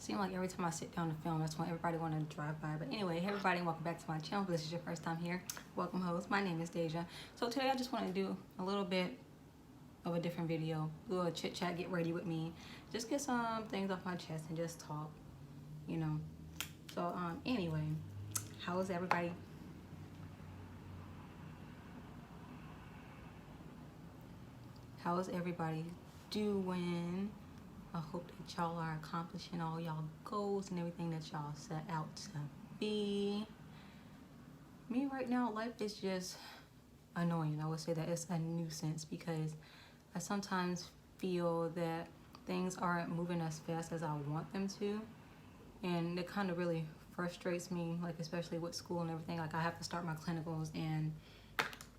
Seems like every time I sit down to film, that's when everybody want to drive by. But anyway, hey everybody, welcome back to my channel. If this is your first time here, welcome host. My name is Deja. So today I just want to do a little bit of a different video, do a chit chat, get ready with me, just get some things off my chest and just talk, you know. So anyway, how is everybody? How is everybody doing? I hope that y'all are accomplishing all y'all goals and everything that y'all set out to be. Me right now, life is just annoying. I would say that it's a nuisance because I sometimes feel that things aren't moving as fast as I want them to. And it kind of really frustrates me, like especially with school and everything. Like I have to start my clinicals and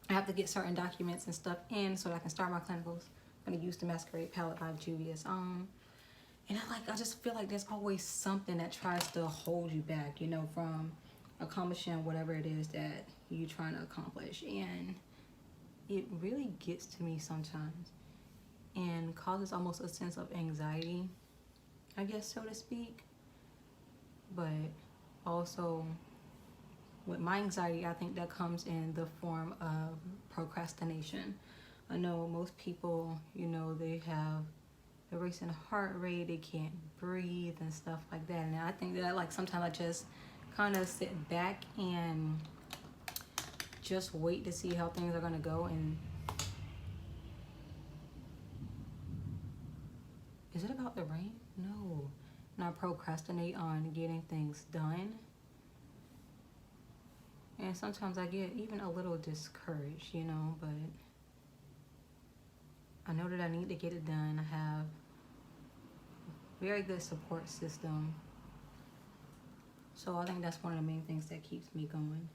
I have to get certain documents and stuff in so that I can start my clinicals. I'm gonna use the Masquerade palette by Juvia's. And I just feel like there's always something that tries to hold you back, you know, from accomplishing whatever it is that you're trying to accomplish. And it really gets to me sometimes and causes almost a sense of anxiety, I guess, so to speak. But also with my anxiety, I think that comes in the form of procrastination. I know most people, you know, they have a racing heart rate, they can't breathe and stuff like that. And I think that like sometimes I just kind of sit back and just wait to see how things are gonna go. And is it about the rain? No. And I procrastinate on getting things done. And sometimes I get even a little discouraged, you know, but I know that I need to get it done. I have a very good support system. So I think that's one of the main things that keeps me going.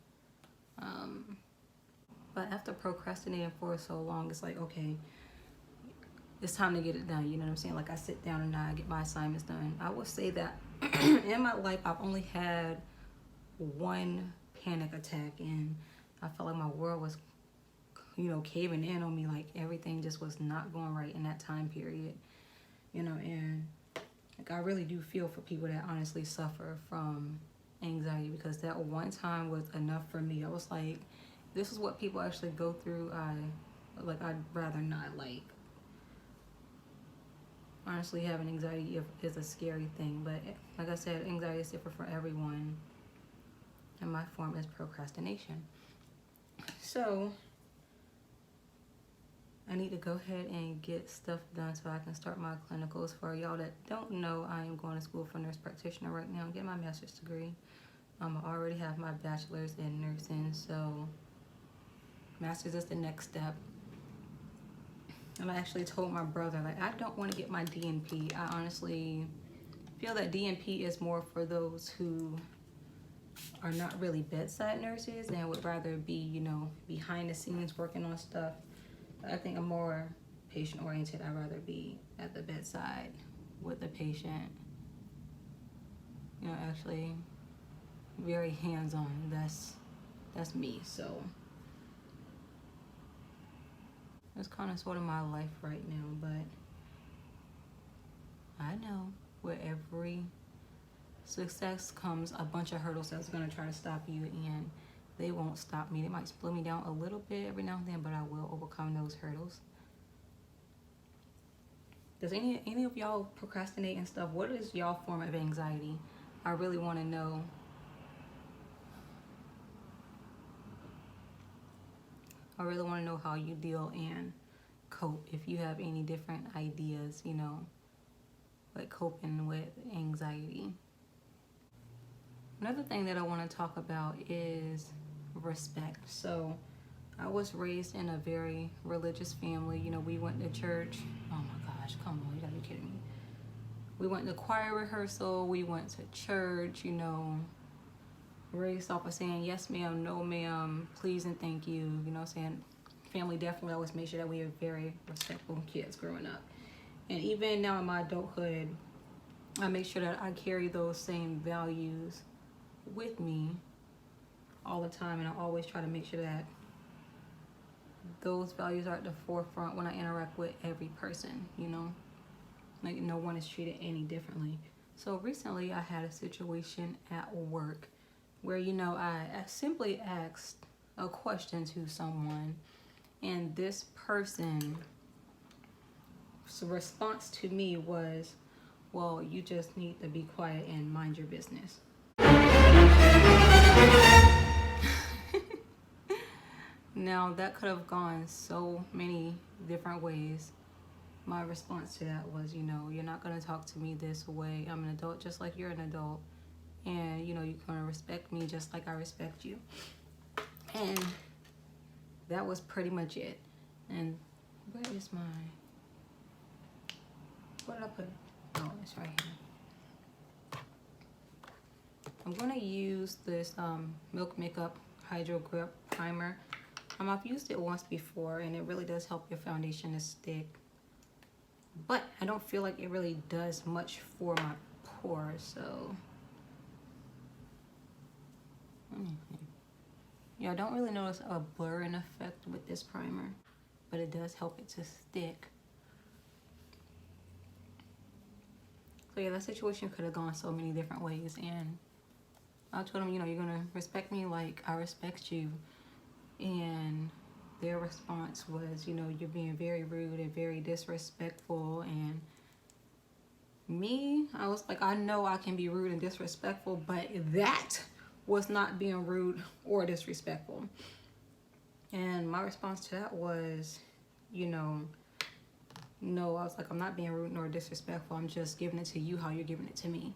But after procrastinating for so long, it's like, okay, it's time to get it done. You know what I'm saying? Like I sit down and I get my assignments done. I will say that in my life, I've only had one panic attack and I felt like my world was, you know, caving in on me. Like everything just was not going right in that time period, you know. And like I really do feel for people that honestly suffer from anxiety, because that one time was enough for me. I was like, this is what people actually go through. I'd rather not. Like honestly, having anxiety is a scary thing, but like I said, anxiety is different for everyone, and my form is procrastination. So I need to go ahead and get stuff done so I can start my clinicals. For y'all that don't know, I am going to school for nurse practitioner right now. I'm getting my master's degree. I already have my bachelor's in nursing, so master's is the next step. And I actually told my brother, like, I don't want to get my DNP. I honestly feel that DNP is more for those who are not really bedside nurses and would rather be, you know, behind the scenes working on stuff. I think I'm more patient oriented. I'd rather be at the bedside with the patient, you know, actually very hands-on. That's me. So that's kind of sort of my life right now. But I know with every success comes a bunch of hurdles that's going to try to stop you, and they won't stop me. They might slow me down a little bit every now and then, but I will overcome those hurdles. Does any of y'all procrastinate and stuff? What is y'all form of anxiety? I really want to know. I really want to know how you deal and cope. If you have any different ideas, you know, like coping with anxiety. Another thing that I want to talk about is respect. So I was raised in a very religious family. You know, we went to church. Oh my gosh, come on, you gotta be kidding me. We went to choir rehearsal, we went to church, you know, raised off of saying yes ma'am, no ma'am, please and thank you. You know what I'm saying? Family definitely always made sure that we are very respectful kids growing up. And even now in my adulthood, I make sure that I carry those same values with me all the time, and I always try to make sure that those values are at the forefront when I interact with every person, you know, like no one is treated any differently. So recently I had a situation at work where, you know, I simply asked a question to someone, and this person's response to me was, well, you just need to be quiet and mind your business. Now, that could have gone so many different ways. My response to that was, you know, you're not going to talk to me this way. I'm an adult just like you're an adult. And, you know, you're going to respect me just like I respect you. And that was pretty much it. And where is my... What did I put? Oh, it's right here. I'm going to use this Milk Makeup Hydro Grip Primer. I've used it once before, and it really does help your foundation to stick. But I don't feel like it really does much for my pores, so... Yeah, I don't really notice a blurring effect with this primer, but it does help it to stick. So yeah, that situation could have gone so many different ways, and I told them, you know, you're gonna respect me like I respect you. And their response was, you know, you're being very rude and very disrespectful. And me, I was like, I know I can be rude and disrespectful, but that was not being rude or disrespectful. And my response to that was, you know, no, I was like, I'm not being rude nor disrespectful. I'm just giving it to you how you're giving it to me.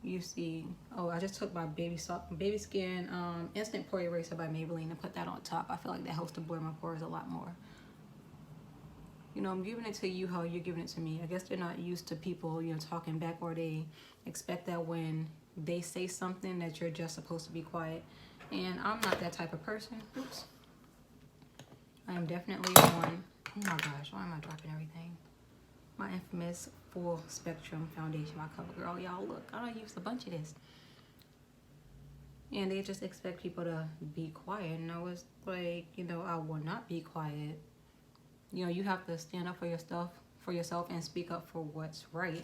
You see, oh, I just took my baby skin instant pore eraser by Maybelline and put that on top. I feel like that helps to blur my pores a lot more. You know, I'm giving it to you how you're giving it to me. I guess they're not used to people, you know, talking back, or they expect that when they say something that you're just supposed to be quiet. And I'm not that type of person. Oops. I am definitely one. Oh my gosh, why am I dropping everything? My infamous full spectrum foundation by CoverGirl. Y'all look, I done used a bunch of this. And they just expect people to be quiet. And I was like, you know, I will not be quiet. You know, you have to stand up for yourself and speak up for what's right.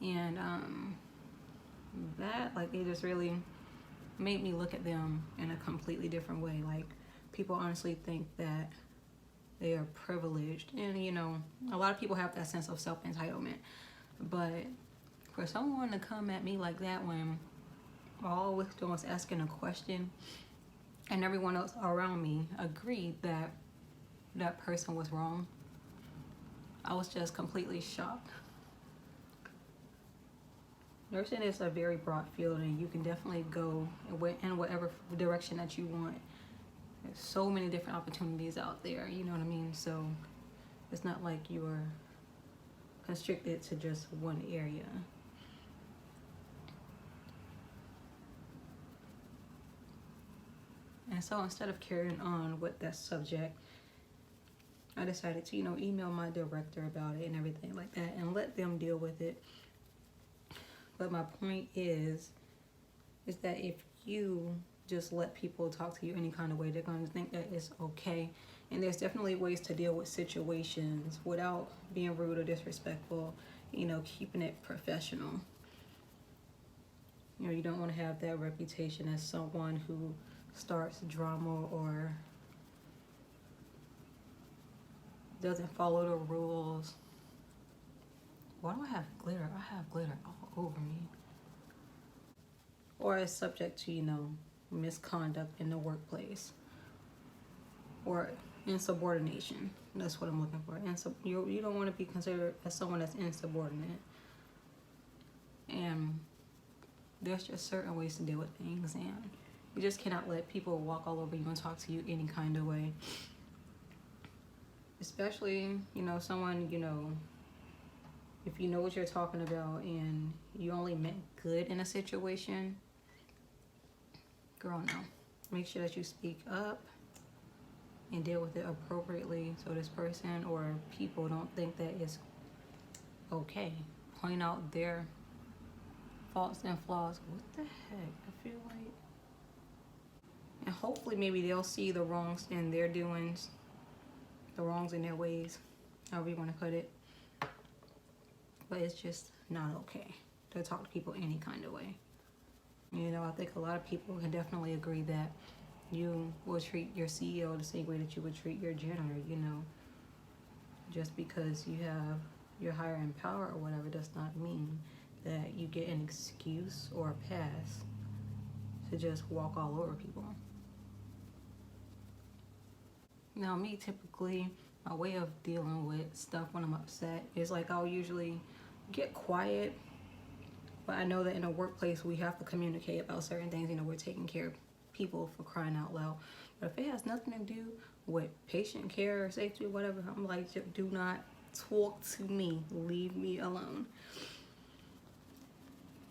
And that, like, it just really made me look at them in a completely different way. Like, people honestly think that they are privileged, and you know, a lot of people have that sense of self-entitlement, but for someone to come at me like that when all I was doing was asking a question and everyone else around me agreed that that person was wrong, I was just completely shocked. Nursing is a very broad field, and you can definitely go in whatever direction that you want. There's so many different opportunities out there, you know what I mean? So it's not like you're constricted to just one area. And so instead of carrying on with that subject, I decided to, you know, email my director about it and everything like that and let them deal with it. But my point is that if you just let people talk to you any kind of way, they're going to think that it's okay. And there's definitely ways to deal with situations without being rude or disrespectful, you know, keeping it professional. You know, you don't want to have that reputation as someone who starts drama or doesn't follow the rules. Why do I have glitter? I have glitter all over me. Or is subject to, you know, misconduct in the workplace or insubordination. That's what I'm looking for. And so you don't want to be considered as someone that's insubordinate. And there's just certain ways to deal with things, and you just cannot let people walk all over you and talk to you any kind of way. Especially, you know, someone, you know, if you know what you're talking about and you only meant good in a situation, girl, no. Make sure that you speak up and deal with it appropriately so this person or people don't think that it's okay. Point out their faults and flaws. What the heck? I feel like... And hopefully maybe they'll see the wrongs in their doings, the wrongs in their ways, however you want to put it. but it's just not okay to talk to people any kind of way. You know, I think a lot of people can definitely agree that you will treat your CEO the same way that you would treat your janitor, you know. Just because you're higher in power or whatever does not mean that you get an excuse or a pass to just walk all over people. Now, me, typically, my way of dealing with stuff when I'm upset is like I'll usually get quiet, but I know that in a workplace we have to communicate about certain things. You know, we're taking care of people, for crying out loud. But if it has nothing to do with patient care or safety or whatever, I'm like, do not talk to me. Leave me alone.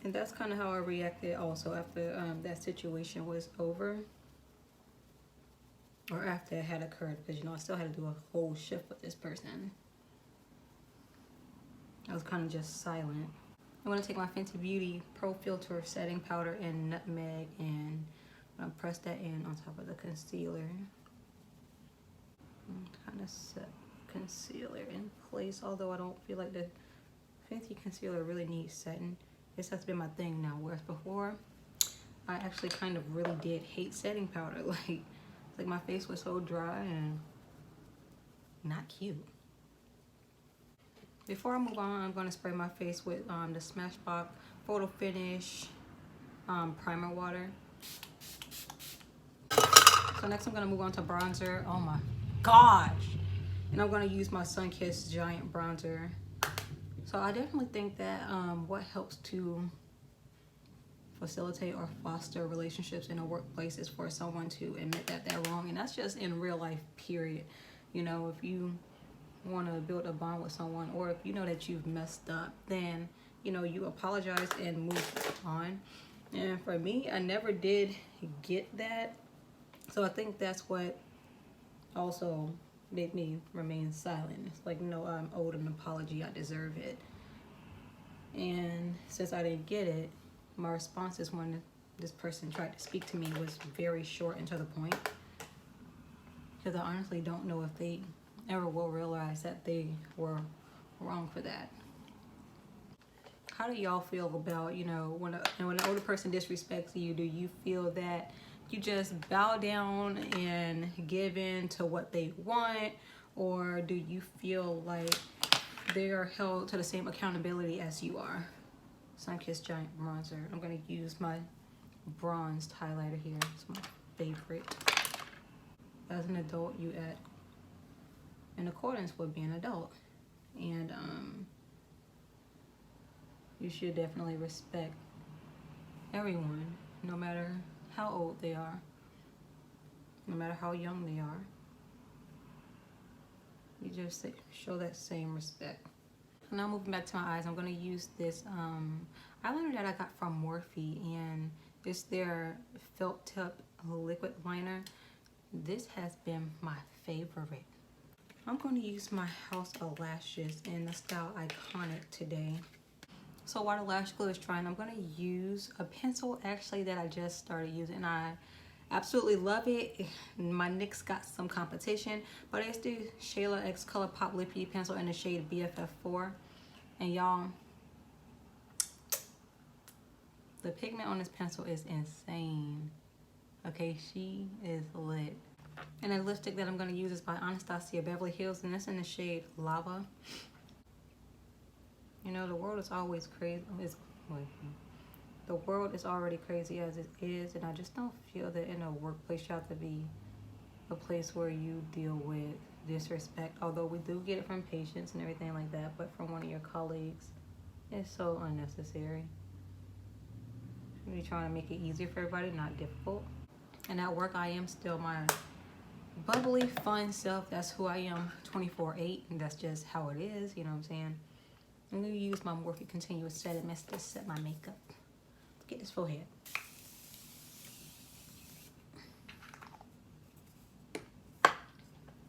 And that's kind of how I reacted also after that situation was over. Or after it had occurred, because, you know, I still had to do a whole shift with this person. I was kind of just silent. I'm going to take my Fenty Beauty Pro Filter setting powder and nutmeg, and I'm going to press that in on top of the concealer. Kind of set concealer in place, although I don't feel like the Fenty concealer really needs setting. This has been my thing now, whereas before, I actually kind of really did hate setting powder. Like my face was so dry and not cute. Before I move on, I'm going to spray my face with the Smashbox Photo Finish primer water. So next I'm going to move on to bronzer. Oh my gosh! And I'm going to use my Sunkissed Giant Bronzer. So I definitely think that what helps to facilitate or foster relationships in a workplace is for someone to admit that they're wrong. And that's just in real life, period. You know, if you want to build a bond with someone, or if you know that you've messed up, then, you know, you apologize and move on. And for me, I never did get that. So I think that's what also made me remain silent. It's like, no, I'm owed an apology. I deserve it. And since I didn't get it, my responses when this person tried to speak to me was very short and to the point. Because I honestly don't know if they ever will realize that they were wrong for that. How do y'all feel about, you know, when an older person disrespects you? Do you feel that you just bow down and give in to what they want? Or do you feel like they are held to the same accountability as you are? Sunkissed Giant Bronzer. I'm going to use my bronzed highlighter here. It's my favorite. As an adult, you act in accordance with being an adult. And you should definitely respect everyone, no matter how old they are, no matter how young they are. You just show that same respect. Now moving back to my eyes, I'm going to use this eyeliner that I got from Morphe, and it's their felt tip liquid liner. This has been my favorite. I'm going to use my House of Lashes in the style Iconic today. So while the lash glue is drying, I'm going to use a pencil actually that I just started using. I absolutely love it. My NYX got some competition, but it's the Shayla X Color Pop Lippy pencil in the shade BFF4. And y'all, the pigment on this pencil is insane. Okay, she is lit. And the lipstick that I'm going to use is by Anastasia Beverly Hills, and it's in the shade Lava. You know, the world is always crazy. The world is already crazy as it is, and I just don't feel that in a workplace you have to be a place where you deal with disrespect. Although we do get it from patients and everything like that, but from one of your colleagues, it's so unnecessary. You're trying to make it easier for everybody, not difficult. And at work, I am still my bubbly, fun self. That's who I am 24/8, and that's just how it is, you know what I'm saying? I'm going to use my Morphe Continuous Setting Mist to set my makeup. Get this forehead.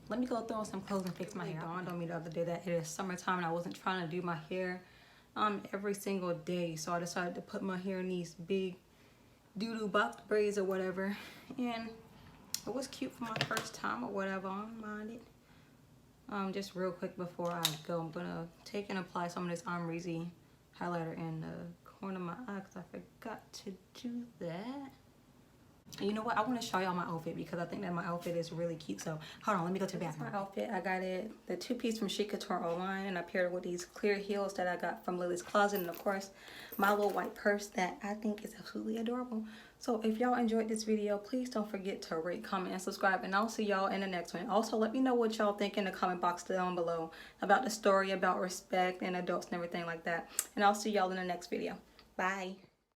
Let me go throw on some clothes and fix my hair. It dawned on me the other day that it is summertime and I wasn't trying to do my hair every single day. So I decided to put my hair in these big doo-doo box braids or whatever. And it was cute for my first time or whatever. I don't mind it. Just real quick before I go, I'm gonna take and apply some of this Omrizi highlighter in the corner of my eye because I forgot to do that. And you know what? I want to show y'all my outfit because I think that my outfit is really cute. So hold on, let me go to the bathroom. This is my outfit. I got it, the two-piece from Chit online, and I paired it with these clear heels that I got from Lily's Closet, and of course my little white purse that I think is absolutely adorable. So if y'all enjoyed this video, please don't forget to rate, comment, and subscribe, and I'll see y'all in the next one. Also, let me know what y'all think in the comment box down below about the story about respect and adults and everything like that, and I'll see y'all in the next video. Bye.